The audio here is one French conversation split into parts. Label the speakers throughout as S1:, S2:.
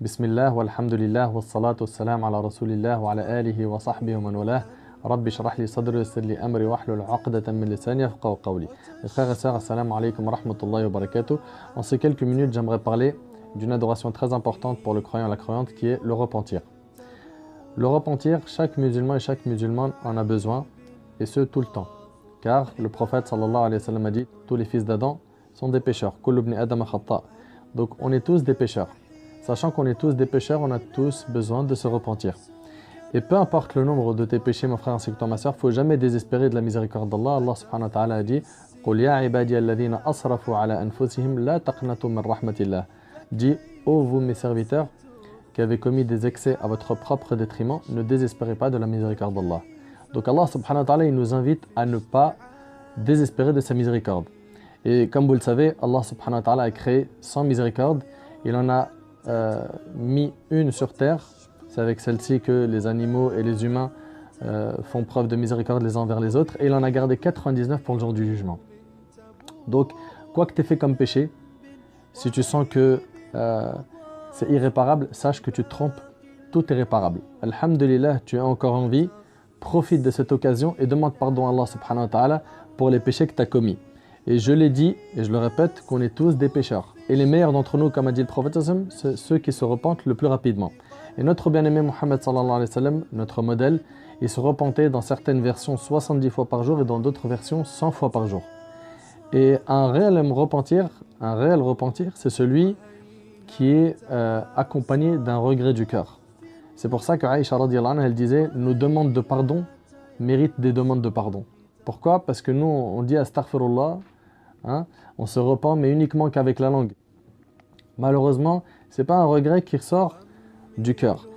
S1: Bismillah, walhamdulillah, wassalatu wassalam ala rasulillah wa ala alihi wa sahbihi wa man walah. Rabbi shrah li sadri wa yassir li amri wahlul 'uqdatan min lisani yafqahu qawli. Mes frères et sœurs, assalamu alaikum wa rahmatullahi wa barakatuh. En ces quelques minutes, j'aimerais parler d'une adoration très importante pour le croyant et la croyante qui est le repentir. Le repentir, chaque musulman et chaque musulmane en a besoin, et ce tout le temps. Car le prophète sallallahu alayhi wa sallam a dit tous les fils d'Adam sont des pécheurs. Kullu ibn Adam khata'. Donc on est tous des pécheurs. Sachant qu'on est tous des pécheurs, on a tous besoin de se repentir. Et peu importe le nombre de tes péchés, mon frère ainsi que toi, ma soeur, il ne faut jamais désespérer de la miséricorde d'Allah. Allah subhanahu wa ta'ala a dit قُلْ يَا عِبَادِيَ الَّذِينَ أَصْرَفُوا عَلَى أَنفُسِهِمْ لَا تَقْنَطُوا مِنْ رَحْمَةِ اللَّهِ. Dis, ô vous mes serviteurs, qui avez commis des excès à votre propre détriment, ne désespérez pas de la miséricorde d'Allah. Donc Allah subhanahu wa ta'ala il nous invite à ne pas désespérer de sa miséricorde. Et comme vous le savez, Allah subhanahu wa ta'ala a créé sans miséricorde. Il en a mis une sur terre. C'est avec celle-ci que les animaux et les humains font preuve de miséricorde les uns envers les autres. Et il en a gardé 99 pour le jour du jugement. Donc, quoi que tu aies fait comme péché, si tu sens que c'est irréparable, sache que tu te trompes, tout est réparable. Alhamdulillah, tu es encore en vie, profite de cette occasion et demande pardon à Allah subhanahu wa ta'ala pour les péchés que tu as commis. Et je l'ai dit, et je le répète, qu'on est tous des pécheurs. Et les meilleurs d'entre nous, comme a dit le prophète, c'est ceux qui se repentent le plus rapidement. Et notre bien-aimé Muhammad sallallahu alayhi wa sallam, notre modèle, il se repentait dans certaines versions 70 fois par jour et dans d'autres versions 100 fois par jour. Et un réel repentir, c'est celui qui est accompagné d'un regret du cœur. C'est pour ça que Aïcha radiyallahu anha, elle disait, nos demandes de pardon méritent des demandes de pardon. Pourquoi? Parce que nous, on dit astaghfirullah, hein, on se repent, mais uniquement qu'avec la langue. Malheureusement, ce n'est pas un regret qui ressort du cœur.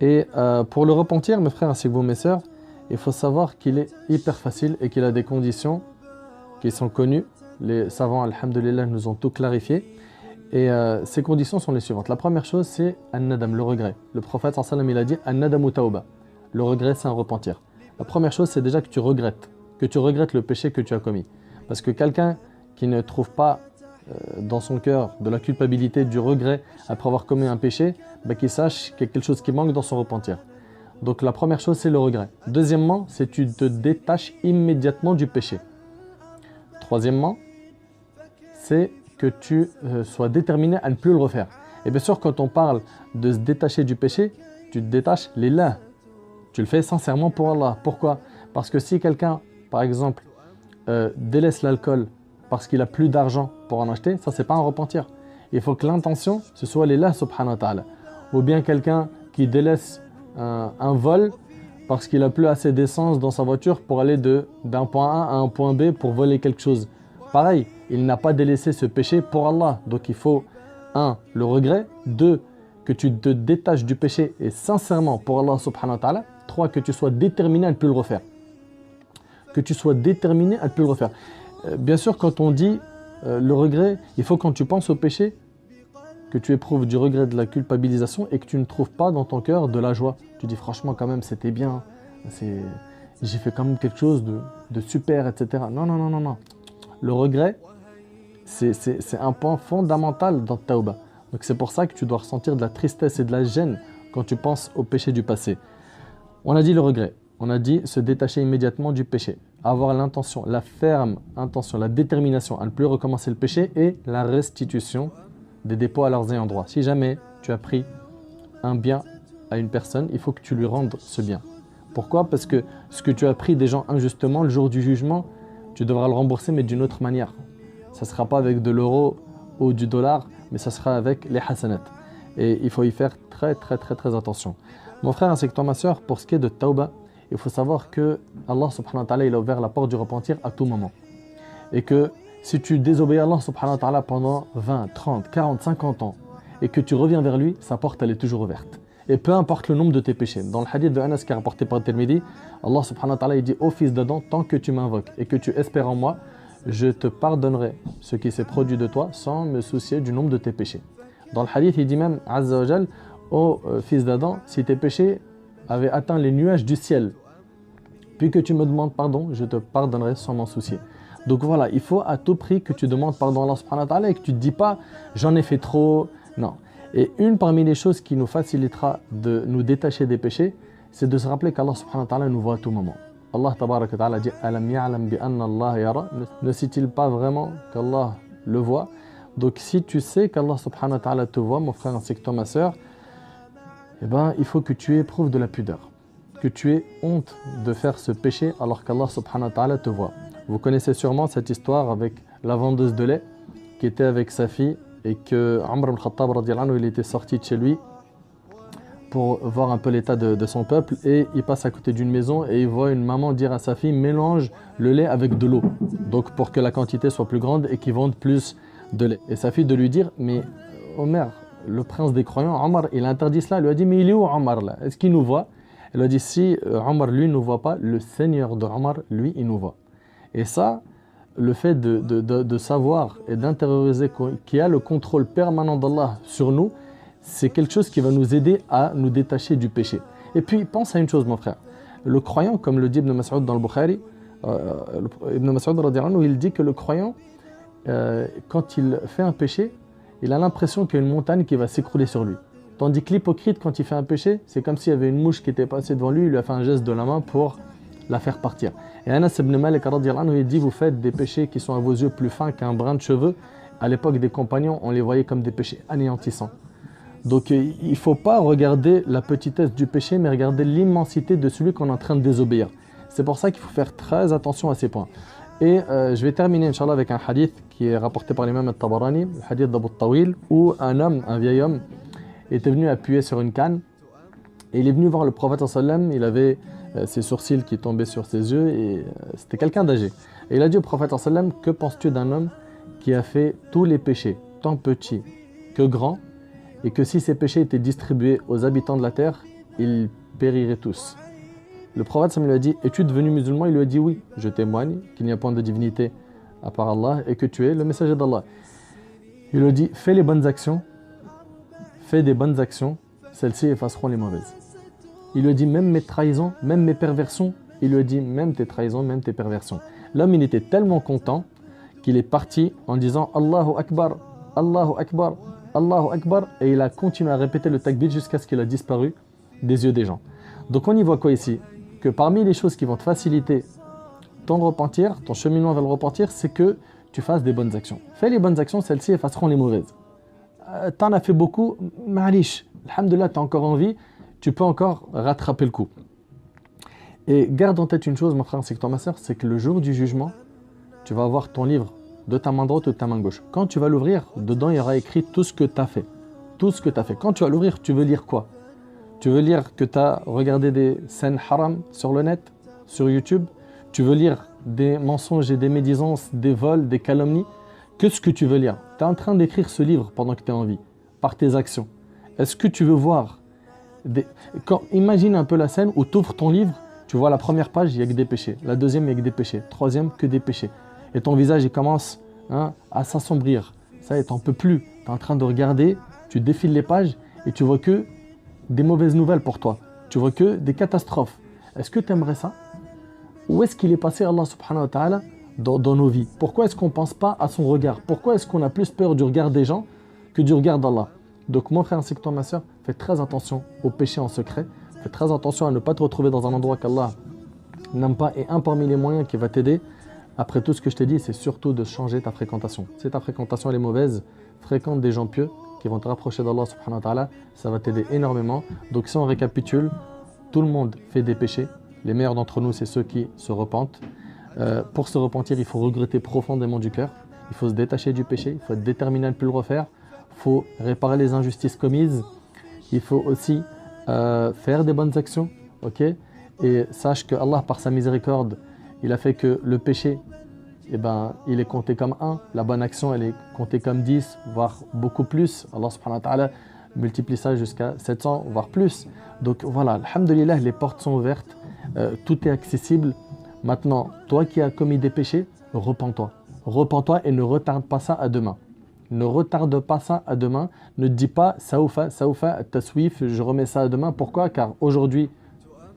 S1: Et pour le repentir, mes frères ainsi que vous, mes sœurs, il faut savoir qu'il est hyper facile et qu'il a des conditions qui sont connues. Les savants, alhamdulillah, nous ont tout clarifié. Et ces conditions sont les suivantes. La première chose, c'est an-nadam, le regret. Le prophète sallallahu alayhi wa sallam, il a dit an-nadamu tawba. Le regret, c'est un repentir. La première chose, c'est déjà que tu regrettes le péché que tu as commis. Parce que quelqu'un qui ne trouve pas dans son cœur de la culpabilité, du regret après avoir commis un péché, qu'il sache qu'il y a quelque chose qui manque dans son repentir. Donc la première chose, c'est le regret. Deuxièmement, c'est que tu te détaches immédiatement du péché. Troisièmement, c'est que tu sois déterminé à ne plus le refaire. Et bien sûr, quand on parle de se détacher du péché, tu te détaches lillah. Tu le fais sincèrement pour Allah. Pourquoi? Parce que si quelqu'un, par exemple, délaisse l'alcool parce qu'il a plus d'argent pour en acheter, ça c'est pas un repentir. Il faut que l'intention, ce soit lillah subhanahu wa ta'ala. Ou bien quelqu'un qui délaisse un vol parce qu'il a plus assez d'essence dans sa voiture pour aller d'un point A à un point B pour voler quelque chose. Pareil, il n'a pas délaissé ce péché pour Allah. Donc il faut, 1, le regret, 2, que tu te détaches du péché et sincèrement pour Allah subhanahu wa ta'ala, 3, que tu sois déterminé à ne plus le refaire. Bien sûr, quand on dit le regret, il faut quand tu penses au péché, que tu éprouves du regret, de la culpabilisation et que tu ne trouves pas dans ton cœur de la joie. Tu dis franchement quand même c'était bien, j'ai fait quand même quelque chose de super, etc. Non. Le regret, c'est un point fondamental dans Tawbah. Donc c'est pour ça que tu dois ressentir de la tristesse et de la gêne quand tu penses au péché du passé. On a dit le regret, on a dit se détacher immédiatement du péché, avoir l'intention, la ferme intention, la détermination à ne plus recommencer le péché et la restitution des dépôts à leurs ayants droit. Si jamais tu as pris un bien à une personne, il faut que tu lui rendes ce bien. Pourquoi? Parce que ce que tu as pris des gens injustement, le jour du jugement, tu devras le rembourser mais d'une autre manière. Ça ne sera pas avec de l'euro ou du dollar, mais ça sera avec les hasanat. Et il faut y faire très attention. Mon frère ainsi que toi ma soeur, pour ce qui est de Tawbah, il faut savoir que Allah subhanahu wa ta'ala il a ouvert la porte du repentir à tout moment. Et que si tu désobéis à Allah subhanahu wa ta'ala pendant 20, 30, 40, 50 ans et que tu reviens vers lui, sa porte elle est toujours ouverte. Et peu importe le nombre de tes péchés. Dans le hadith de Anas qui est rapporté par Tirmidhi, Allah subhanahu wa ta'ala il dit ô fils d'Adam, tant que tu m'invoques et que tu espères en moi, je te pardonnerai ce qui s'est produit de toi sans me soucier du nombre de tes péchés. Dans le hadith, il dit même Azza wa Jal, ô fils d'Adam, si tes péchés avaient atteint les nuages du ciel, puis que tu me demandes pardon, je te pardonnerai sans m'en soucier. Donc voilà, il faut à tout prix que tu demandes pardon à Allah subhanahu wa ta'ala et que tu ne te dis pas j'en ai fait trop. Non. Et une parmi les choses qui nous facilitera de nous détacher des péchés, c'est de se rappeler qu'Allah subhanahu wa ta'ala nous voit à tout moment. Allah tabaraka wa ta'ala dit « Alam ya'lam bi anna Allah yara » Ne sait-il pas vraiment qu'Allah le voit? Donc si tu sais qu'Allah subhanahu wa ta'ala te voit, mon frère ainsi que toi, ma sœur, eh ben, il faut que tu éprouves de la pudeur, que tu aies honte de faire ce péché alors qu'Allah subhanahu wa ta'ala te voit. Vous connaissez sûrement cette histoire avec la vendeuse de lait qui était avec sa fille et que Omar ibn Khattab radiyallahu anhu, il était sorti de chez lui pour voir un peu l'état de son peuple et il passe à côté d'une maison et il voit une maman dire à sa fille mélange le lait avec de l'eau, donc pour que la quantité soit plus grande et qu'ils vendent plus de lait. Et sa fille de lui dire mais Omer, le prince des croyants, Omar, il interdit cela. Elle lui a dit mais il est où Omar là? Est-ce qu'il nous voit? Elle lui a dit si Omar lui ne nous voit pas, le Seigneur de Omar lui il nous voit. Et ça, le fait de savoir et d'intérioriser qu'il y a le contrôle permanent d'Allah sur nous, c'est quelque chose qui va nous aider à nous détacher du péché. Et puis, pense à une chose, mon frère. Le croyant, comme le dit Ibn Mas'ud dans le Bukhari, Ibn Mas'ud, il dit que le croyant, quand il fait un péché, il a l'impression qu'il y a une montagne qui va s'écrouler sur lui. Tandis que l'hypocrite, quand il fait un péché, c'est comme s'il y avait une mouche qui était passée devant lui, il lui a fait un geste de la main pour la faire partir. Et Anas ibn Malik, il dit, vous faites des péchés qui sont à vos yeux plus fins qu'un brin de cheveux. À l'époque des compagnons, on les voyait comme des péchés anéantissants. Donc il ne faut pas regarder la petitesse du péché, mais regarder l'immensité de celui qu'on est en train de désobéir. C'est pour ça qu'il faut faire très attention à ces points. Et je vais terminer, Inch'Allah, avec un hadith qui est rapporté par l'imam al-Tabarani, le hadith d'Abu Tawil, où un vieil homme, était venu appuyer sur une canne. Et il est venu voir le prophète sallam, il avait ses sourcils qui tombaient sur ses yeux et c'était quelqu'un d'âgé. Et il a dit au prophète sallam, que penses-tu d'un homme qui a fait tous les péchés, tant petits que grands, et que si ces péchés étaient distribués aux habitants de la terre, ils périraient tous. Le prophète lui a dit, es-tu devenu musulman? Il lui a dit oui, je témoigne qu'il n'y a point de divinité à part Allah et que tu es le messager d'Allah. Il lui a dit, fais les bonnes actions, fais des bonnes actions, celles-ci effaceront les mauvaises. Il lui a dit, même mes trahisons, même mes perversions. Il lui a dit, même tes trahisons, même tes perversions. L'homme, il était tellement content qu'il est parti en disant Allahu Akbar, Allahu Akbar, Allahu Akbar. Et il a continué à répéter le takbir jusqu'à ce qu'il a disparu des yeux des gens. Donc on y voit quoi ici? Que parmi les choses qui vont te faciliter ton repentir, ton cheminement vers le repentir, c'est que tu fasses des bonnes actions. Fais les bonnes actions, celles-ci effaceront les mauvaises. T'en as fait beaucoup, ma'alish, alhamdoulilah, t'as encore envie, tu peux encore rattraper le coup. Et garde en tête une chose, mon frère, c'est que toi, ma soeur, c'est que le jour du jugement, tu vas avoir ton livre de ta main droite ou de ta main gauche. Quand tu vas l'ouvrir, dedans, il y aura écrit tout ce que tu as fait. Tout ce que tu as fait. Quand tu vas l'ouvrir, tu veux lire quoi? Tu veux lire que tu as regardé des scènes haram sur le net, sur YouTube? Tu veux lire des mensonges et des médisances, des vols, des calomnies? Qu'est-ce que tu veux lire? Tu es en train d'écrire ce livre pendant que tu es en vie, par tes actions. Est-ce que tu veux voir imagine un peu la scène où tu ouvres ton livre, tu vois la première page, il n'y a que des péchés. La deuxième, il n'y a que des péchés. Troisième, que des péchés. Et ton visage, il commence à s'assombrir. Ça y est, tu n'en peux plus. Tu es en train de regarder, tu défiles les pages et tu vois que des mauvaises nouvelles pour toi. Tu vois que des catastrophes. Est-ce que tu aimerais ça? Où est-ce qu'il est passé Allah subhanahu wa ta'ala dans nos vies? Pourquoi est-ce qu'on ne pense pas à son regard? Pourquoi est-ce qu'on a plus peur du regard des gens que du regard d'Allah? Donc mon frère ainsi que toi, ma soeur, fais très attention aux péchés en secret. Fais très attention à ne pas te retrouver dans un endroit qu'Allah n'aime pas. Et un parmi les moyens qui va t'aider, après tout ce que je t'ai dit, c'est surtout de changer ta fréquentation. Si ta fréquentation elle est mauvaise, fréquente des gens pieux qui vont te rapprocher d'Allah subhanahu wa ta'ala. Ça va t'aider énormément. Donc si on récapitule, tout le monde fait des péchés. Les meilleurs d'entre nous, c'est ceux qui se repentent. Pour se repentir, il faut regretter profondément du cœur. Il faut se détacher du péché. Il faut être déterminé à ne plus le refaire. Il faut réparer les injustices commises. Il faut aussi faire des bonnes actions. Okay? Et sache que Allah, par sa miséricorde, il a fait que le péché, il est compté comme 1. La bonne action, elle est comptée comme 10, voire beaucoup plus. Allah subhanahu wa ta'ala multiplie ça jusqu'à 700, voire plus. Donc voilà, alhamdulillah, les portes sont ouvertes. Tout est accessible. Maintenant, toi qui as commis des péchés, repens-toi. Repens-toi et ne retarde pas ça à demain. Ne retarde pas ça à demain. Ne te dis pas saoufa, taswif, je remets ça à demain. Pourquoi? Car aujourd'hui,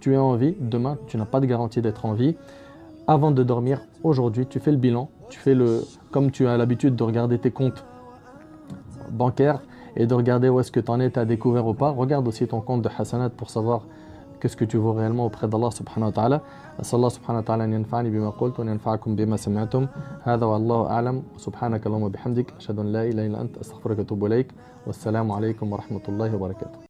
S1: tu es en vie. Demain, tu n'as pas de garantie d'être en vie. Avant de dormir, aujourd'hui, tu fais le bilan. Tu fais comme tu as l'habitude de regarder tes comptes bancaires et de regarder où est-ce que tu en es, tu as découvert ou pas. Regarde aussi ton compte de hasanat pour savoir qu'est-ce que tu vaux réellement auprès d'Allah subhanahu wa ta'ala. أسأل الله سبحانه وتعالى أن ينفعني بما قلت وأن ينفعكم بما سمعتم. هذا والله أعلم. سبحانك اللهم وبحمدك أشهد أن لا إله إلا أنت أستغفرك وأتوب إليك. والسلام عليكم ورحمة الله وبركاته.